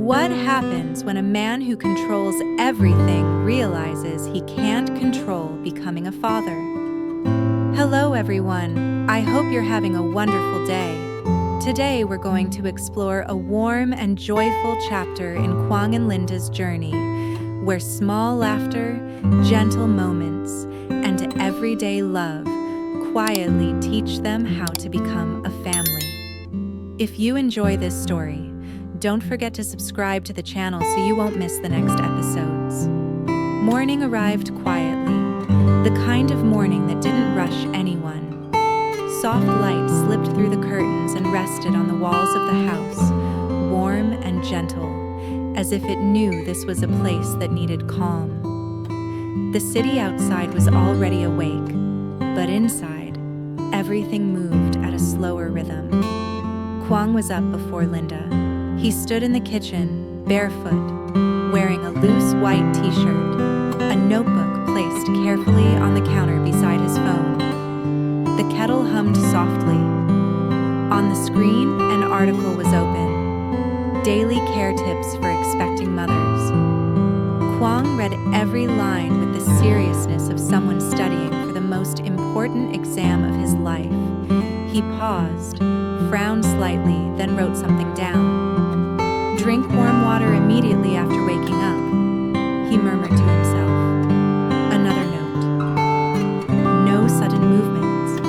What happens when a man who controls everything realizes he can't control becoming a father? Hello everyone, I hope you're having a wonderful day. Today we're going to explore a warm and joyful chapter in Quang and Linda's journey, where small laughter, gentle moments, and everyday love quietly teach them how to become a family. If you enjoy this story, don't forget to subscribe to the channel so you won't miss the next episodes. Morning arrived quietly, the kind of morning that didn't rush anyone. Soft light slipped through the curtains and rested on the walls of the house, warm and gentle, as if it knew this was a place that needed calm. The city outside was already awake, but inside, everything moved at a slower rhythm. Quang was up before Linda. He stood in the kitchen, barefoot, wearing a loose white t-shirt, a notebook placed carefully on the counter beside his phone. The kettle hummed softly. On the screen, an article was open. Daily care tips for expecting mothers. Quang read every line with the seriousness of someone studying for the most important exam of his life. He paused, frowned slightly, then wrote something down. Drink warm water immediately after waking up, he murmured to himself. Another note. No sudden movements.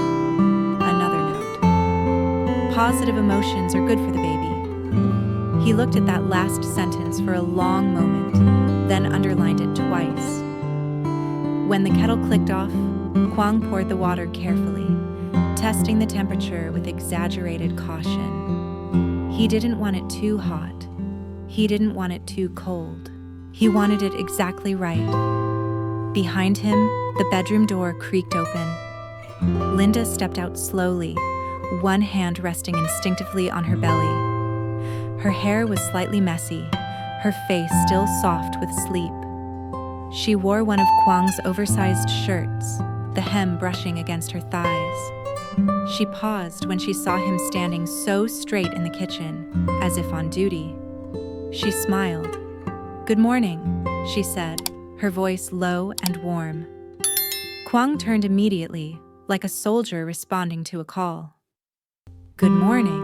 Another note. Positive emotions are good for the baby. He looked at that last sentence for a long moment, then underlined it twice. When the kettle clicked off, Quang poured the water carefully, testing the temperature with exaggerated caution. He didn't want it too hot. He didn't want it too cold. He wanted it exactly right. Behind him, the bedroom door creaked open. Linda stepped out slowly, one hand resting instinctively on her belly. Her hair was slightly messy, her face still soft with sleep. She wore one of Quang's oversized shirts, the hem brushing against her thighs. She paused when she saw him standing so straight in the kitchen, as if on duty. She smiled. "Good morning," she said, her voice low and warm. Quang turned immediately, like a soldier responding to a call. "Good morning,"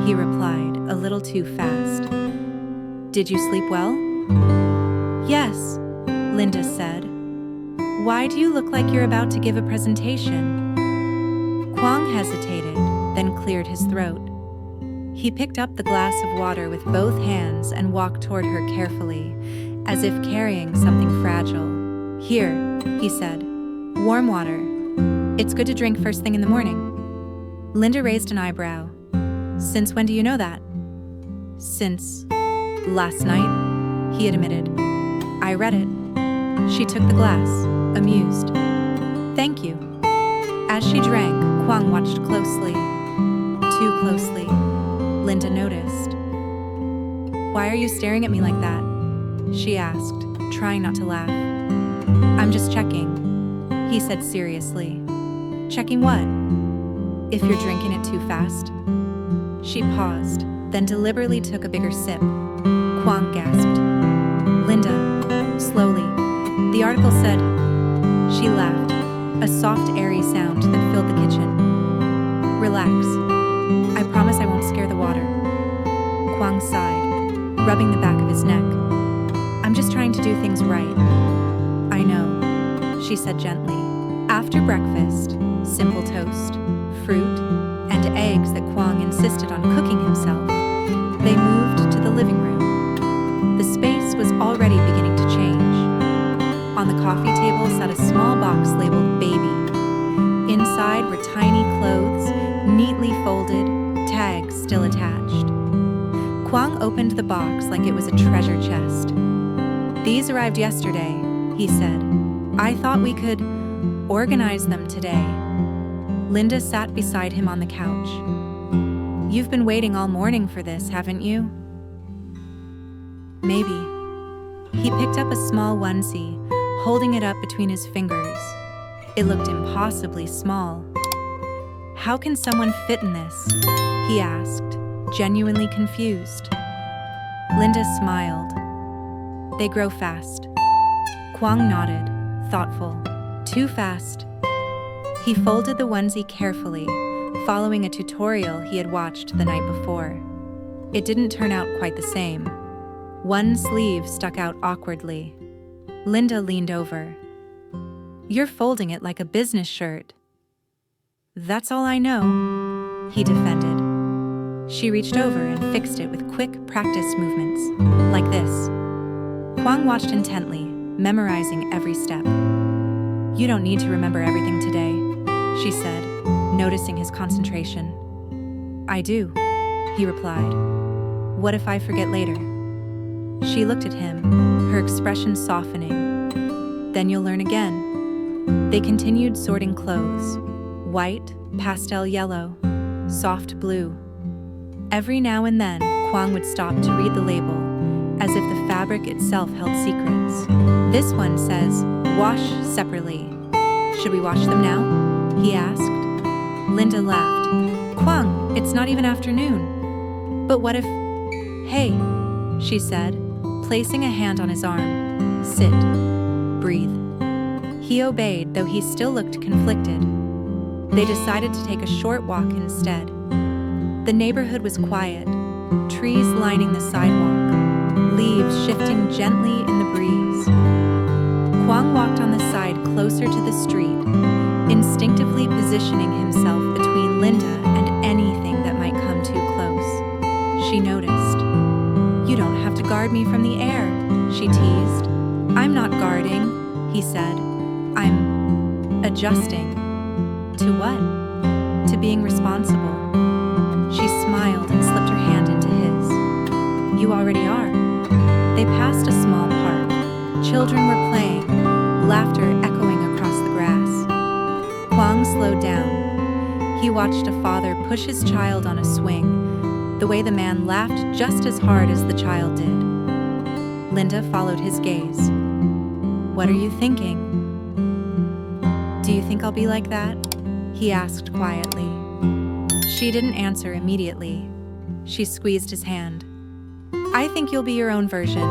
he replied, a little too fast. "Did you sleep well?" "Yes," Linda said. "Why do you look like you're about to give a presentation?" Quang hesitated, then cleared his throat. He picked up the glass of water with both hands and walked toward her carefully, as if carrying something fragile. "Here," he said. "Warm water. It's good to drink first thing in the morning." Linda raised an eyebrow. "Since when do you know that?" "Since last night," he admitted. "I read it." She took the glass, amused. "Thank you." As she drank, Quang watched closely. Too closely, Linda noticed. "Why are you staring at me like that?" she asked, trying not to laugh. "I'm just checking," he said seriously. "Checking what?" "If you're drinking it too fast." She paused, then deliberately took a bigger sip. Quang gasped. "Linda," slowly, "the article said..." She laughed, a soft, airy sound that filled the kitchen. "Relax. I promise I won't scare the water." Quang sighed, rubbing the back of his neck. "I'm just trying to do things right." "I know," she said gently. After breakfast, simple toast, fruit, and eggs that Quang insisted on cooking himself, they moved to the living room. The space was already beginning to change. On the coffee table sat a small box labeled "Baby." Inside were tiny clothes, neatly folded, tags still attached. Quang opened the box like it was a treasure chest. "These arrived yesterday," he said. "I thought we could organize them today." Linda sat beside him on the couch. "You've been waiting all morning for this, haven't you?" "Maybe." He picked up a small onesie, holding it up between his fingers. It looked impossibly small. "How can someone fit in this?" he asked, genuinely confused. Linda smiled. They grow fast. Quang nodded, thoughtful. Too fast. He folded the onesie carefully, following a tutorial he had watched the night before. It didn't turn out quite the same. One sleeve stuck out awkwardly. Linda leaned over. "You're folding it like a business shirt." "That's all I know," he defended. She reached over and fixed it with quick practice movements, like this. Quang watched intently, memorizing every step. "You don't need to remember everything today," she said, noticing his concentration. "I do," he replied. "What if I forget later?" She looked at him, her expression softening. "Then you'll learn again." They continued sorting clothes. White, pastel yellow, soft blue. Every now and then, Quang would stop to read the label, as if the fabric itself held secrets. "This one says, wash separately. Should we wash them now?" he asked. Linda laughed. "Quang, it's not even afternoon." "But what if—" "Hey," she said, placing a hand on his arm. "Sit. Breathe." He obeyed, though he still looked conflicted. They decided to take a short walk instead. The neighborhood was quiet, trees lining the sidewalk, leaves shifting gently in the breeze. Quang walked on the side closer to the street, instinctively positioning himself between Linda and anything that might come too close. She noticed. "You don't have to guard me from the air," she teased. "I'm not guarding," he said. "I'm adjusting." "To what?" "To being responsible." She smiled and slipped her hand into his. "You already are." They passed a small park. Children were playing, laughter echoing across the grass. Quang slowed down. He watched a father push his child on a swing, the way the man laughed just as hard as the child did. Linda followed his gaze. "What are you thinking?" "Do you think I'll be like that?" he asked quietly. She didn't answer immediately. She squeezed his hand. "I think you'll be your own version,"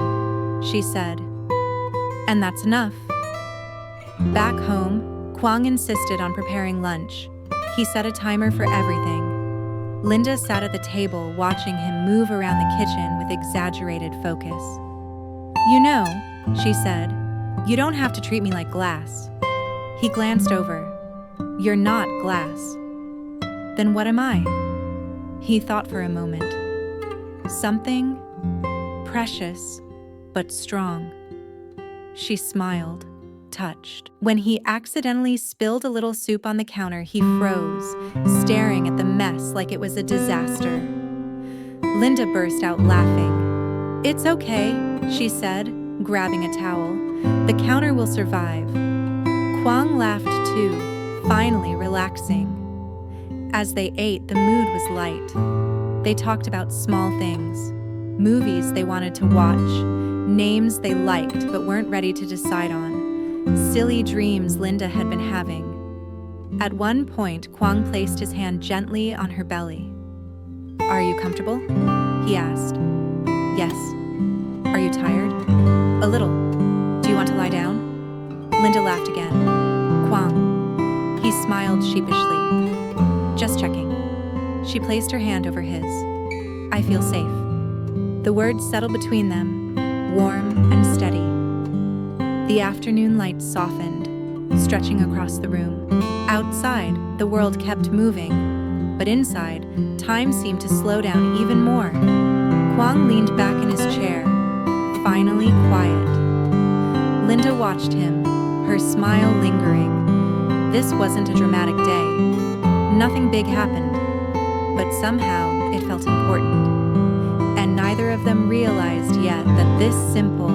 she said. "And that's enough." Back home, Quang insisted on preparing lunch. He set a timer for everything. Linda sat at the table watching him move around the kitchen with exaggerated focus. "You know," she said, "you don't have to treat me like glass." He glanced over. "You're not glass." "Then what am I?" He thought for a moment. "Something precious, but strong." She smiled, touched. When he accidentally spilled a little soup on the counter, he froze, staring at the mess like it was a disaster. Linda burst out laughing. "It's okay," she said, grabbing a towel. "The counter will survive." Quang laughed too, finally relaxing. As they ate, the mood was light. They talked about small things, movies they wanted to watch, names they liked but weren't ready to decide on, silly dreams Linda had been having. At one point, Quang placed his hand gently on her belly. "Are you comfortable?" he asked. "Yes." "Are you tired?" "A little." "Do you want to lie down?" Linda laughed again. "Quang." He smiled sheepishly. "Just checking." She placed her hand over his. "I feel safe." The words settled between them, warm and steady. The afternoon light softened, stretching across the room. Outside, the world kept moving, but inside, time seemed to slow down even more. Quang leaned back in his chair, finally quiet. Linda watched him, her smile lingering. This wasn't a dramatic day. Nothing big happened, but somehow it felt important. And neither of them realized yet that this simple,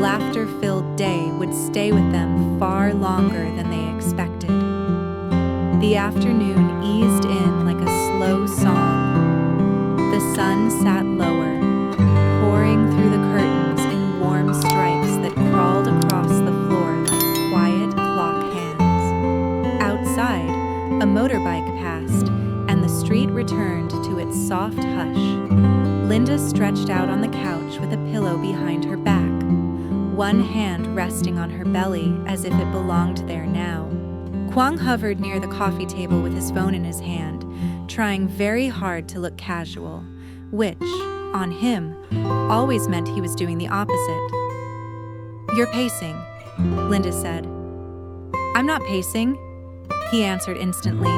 laughter-filled day would stay with them far longer than they expected. The afternoon eased in like a slow song. The sun sat lower, pouring through the curtains in warm stripes that crawled across the floor like quiet clock hands. Outside, a motorbike passed, and the street returned to its soft hush. Linda stretched out on the couch couch with a pillow behind her back, one hand resting on her belly as if it belonged there now. Quang hovered near the coffee table with his phone in his hand, trying very hard to look casual, which, on him, always meant he was doing the opposite. "You're pacing," Linda said. "I'm not pacing," he answered instantly.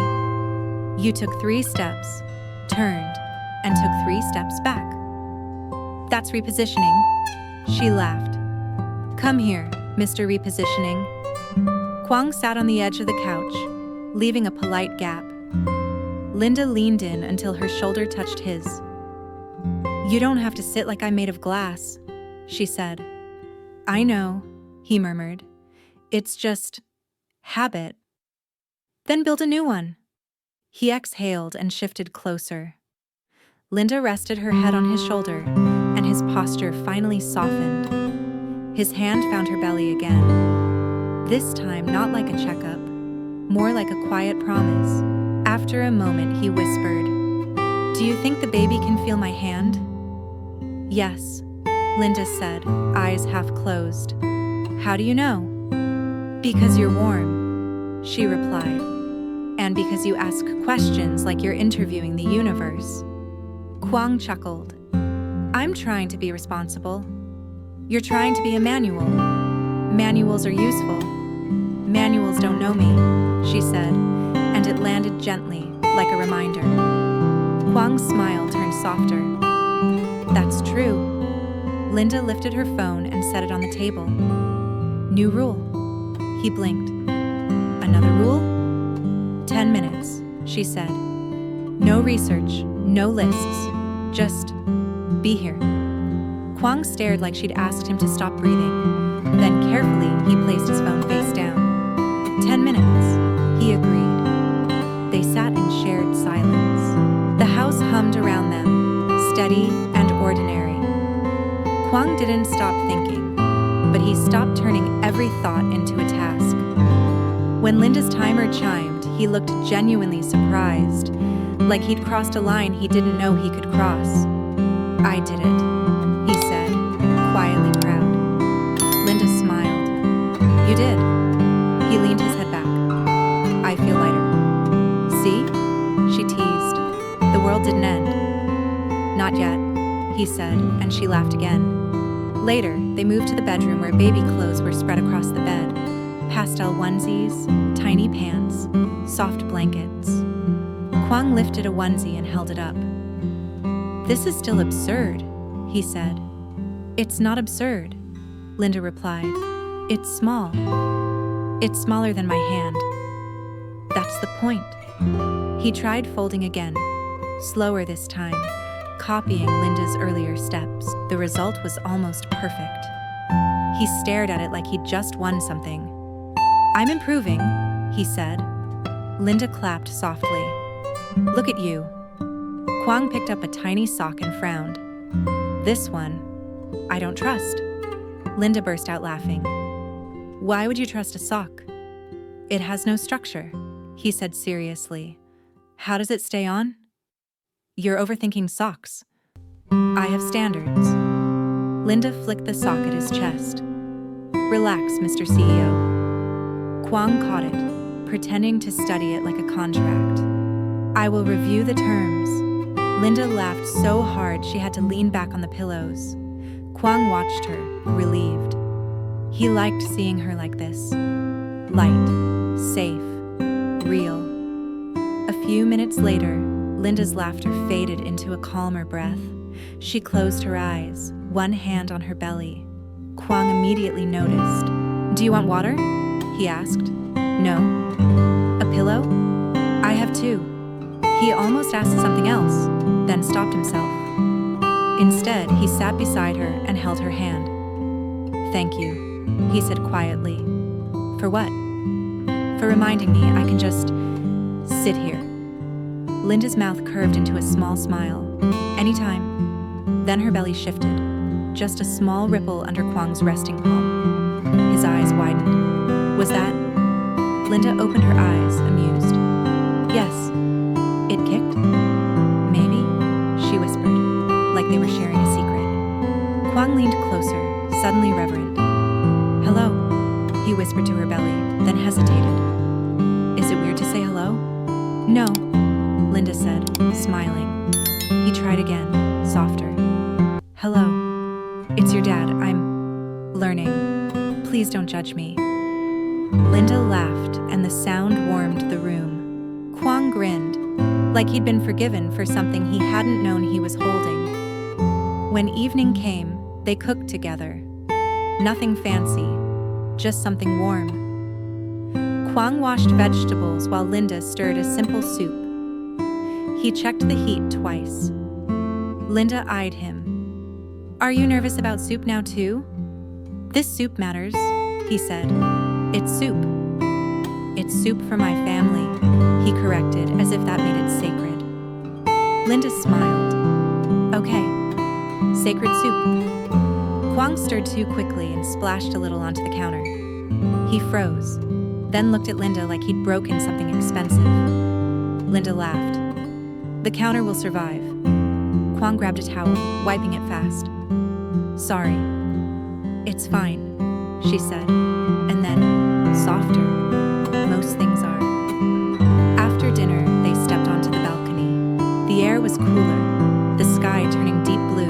"You took 3 steps, turned, and took 3 steps back." "That's repositioning," she laughed. "Come here, Mr. Repositioning." Quang sat on the edge of the couch, leaving a polite gap. Linda leaned in until her shoulder touched his. "You don't have to sit like I'm made of glass," she said. "I know," he murmured. "It's just habit." "Then build a new one." He exhaled and shifted closer. Linda rested her head on his shoulder, and his posture finally softened. His hand found her belly again. This time not like a checkup, more like a quiet promise. After a moment, he whispered, "Do you think the baby can feel my hand?" "Yes," Linda said, eyes half closed. "How do you know?" "Because you're warm," she replied. "And because you ask questions like you're interviewing the universe." Quang chuckled. "I'm trying to be responsible." "You're trying to be a manual." "Manuals are useful." "Manuals don't know me," she said, and it landed gently, like a reminder. Quang's smile turned softer. "That's true." Linda lifted her phone and set it on the table. "New rule." He blinked. "Another rule?" 10 minutes, she said. "No research, no lists, just be here." Quang stared like she'd asked him to stop breathing. Then carefully, he placed his phone face down. 10 minutes, he agreed. They sat in shared silence. The house hummed around them, steady and ordinary. Quang didn't stop thinking, but he stopped turning every thought into a task. When Linda's timer chimed, he looked genuinely surprised, like he'd crossed a line he didn't know he could cross. "I did it," he said, quietly proud. Linda smiled. "You did." He leaned his head back. "I feel lighter." "See?" she teased. "The world didn't end." "Not yet," he said, and she laughed again. Later, they moved to the bedroom where baby clothes were spread across the bed. Pastel onesies, tiny pants, soft blankets. Quang lifted a onesie and held it up. "This is still absurd," he said. "It's not absurd," Linda replied. "It's small. It's smaller than my hand." "That's the point." He tried folding again, slower this time, copying Linda's earlier steps. The result was almost perfect. He stared at it like he'd just won something. "I'm improving," he said. Linda clapped softly. "Look at you." Quang picked up a tiny sock and frowned. "This one, I don't trust." Linda burst out laughing. "Why would you trust a sock?" "It has no structure," he said seriously. "How does it stay on?" "You're overthinking socks." "I have standards." Linda flicked the sock at his chest. "Relax, Mr. CEO." Quang caught it, pretending to study it like a contract. "I will review the terms." Linda laughed so hard she had to lean back on the pillows. Quang watched her, relieved. He liked seeing her like this. Light, safe, real. A few minutes later, Linda's laughter faded into a calmer breath. She closed her eyes, one hand on her belly. Quang immediately noticed. "Do you want water?" he asked. "No." "A pillow?" "I have 2. He almost asked something else, then stopped himself. Instead, he sat beside her and held her hand. "Thank you," he said quietly. "For what?" "For reminding me I can just sit here." Linda's mouth curved into a small smile. "Anytime." Then her belly shifted, just a small ripple under Quang's resting palm. His eyes widened. "Was that?" Linda opened her eyes, amused. "Yes." "It kicked?" "Maybe," she whispered, like they were sharing a secret. Quang leaned closer, suddenly reverent. "Hello," he whispered to her belly, then hesitated. "Is it weird to say hello?" "No," Linda said, smiling. He tried again, softer. "Hello. It's your dad. I'm learning. Please don't judge me." Linda laughed, and the sound warmed the room. Quang grinned, like he'd been forgiven for something he hadn't known he was holding. When evening came, they cooked together. Nothing fancy, just something warm. Quang washed vegetables while Linda stirred a simple soup. He checked the heat twice. Linda eyed him. "Are you nervous about soup now too?" "This soup matters," he said. "It's soup." "It's soup for my family," he corrected, as if that made it sacred. Linda smiled. "Okay, sacred soup." Quang stirred too quickly and splashed a little onto the counter. He froze, then looked at Linda like he'd broken something expensive. Linda laughed. "The counter will survive." Quang grabbed a towel, wiping it fast. "Sorry." "It's fine," she said, and then, softer. "Most things are." After dinner, they stepped onto the balcony. The air was cooler, the sky turning deep blue,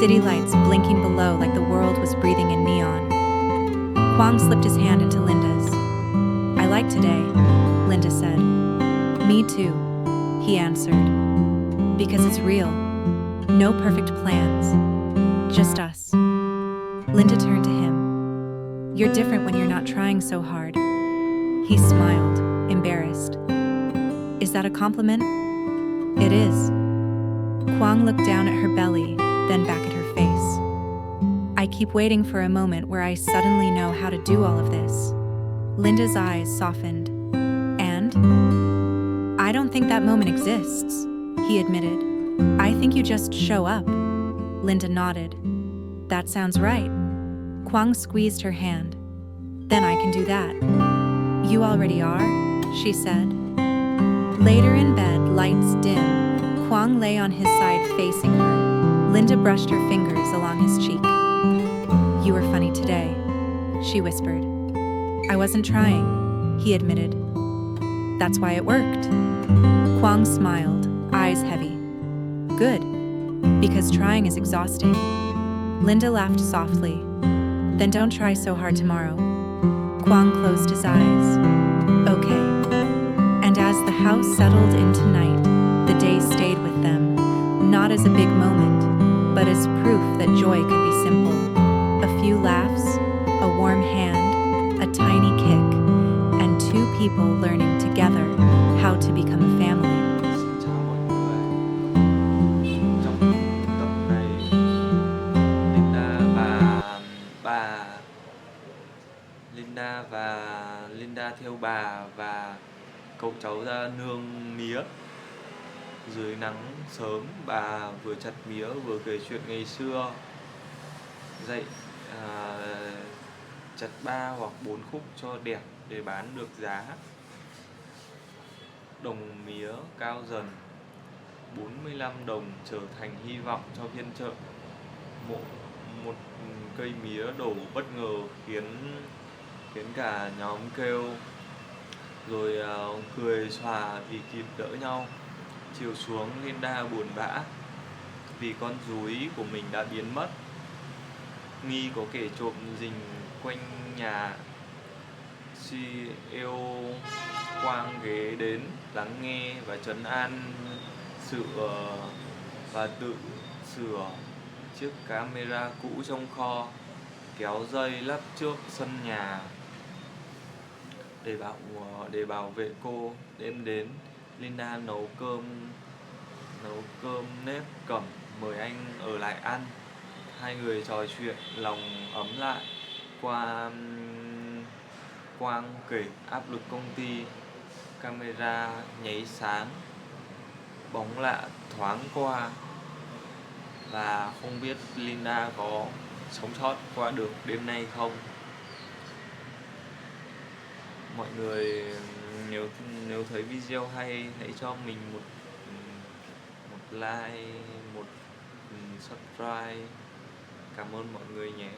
city lights blinking below like the world was breathing in neon. Quang slipped his hand into Linda's. "I like today," Linda said. "Me too," he answered. "Because it's real. No perfect plans. Just us." Linda turned to him. "You're different when you're not trying so hard." He smiled, embarrassed. "Is that a compliment?" "It is." Quang looked down at her belly, then back at her face. "I keep waiting for a moment where I suddenly know how to do all of this." Linda's eyes softened. "And?" "I don't think that moment exists," he admitted. "I think you just show up." Linda nodded. "That sounds right." Quang squeezed her hand. "Then I can do that." "You already are," she said. Later in bed, lights dim, Quang lay on his side facing her. Linda brushed her fingers along his cheek. "You were funny today," she whispered. "I wasn't trying," he admitted. "That's why it worked." Quang smiled, eyes heavy. "Good, because trying is exhausting." Linda laughed softly. "Then don't try so hard tomorrow." Quang closed his eyes. "Okay." And as the house settled into night, the day stayed with them, not as a big moment, but as proof that joy could be simple. A few laughs, a warm hand, a tiny kick, and two people learning together how to become a family. Xin chào mọi người. Trong tập này, bà Linda và Linda theo bà và cậu cháu ra nương mía. Dưới nắng sớm, bà vừa chặt mía vừa kể chuyện ngày xưa. Dậy chặt 3 hoặc 4 khúc cho đẹp để bán được giá. Đồng mía cao dần, 45 đồng trở thành hy vọng cho phiên chợ. Một cây mía đổ bất ngờ khiến cả nhóm kêu, rồi cười xòa vì kịp đỡ nhau. Chiều xuống, Linda buồn bã vì con rúi của mình đã biến mất. Nghi có kẻ trộm rình quanh nhà. CEO Quang ghé đến lắng nghe và trấn an và tự sửa chiếc camera cũ trong kho, kéo dây lắp trước sân nhà để bảo vệ cô. Đêm đến, Linda nấu cơm nếp cẩm mời anh ở lại ăn. Hai người trò chuyện lòng ấm lại. Quang kể áp lực công ty, camera nháy sáng, bóng lạ thoáng qua, và không biết Linda có sống sót qua được đêm nay không. Mọi người nếu thấy video hay, hãy cho mình một like, một subscribe Cảm ơn mọi người nhé.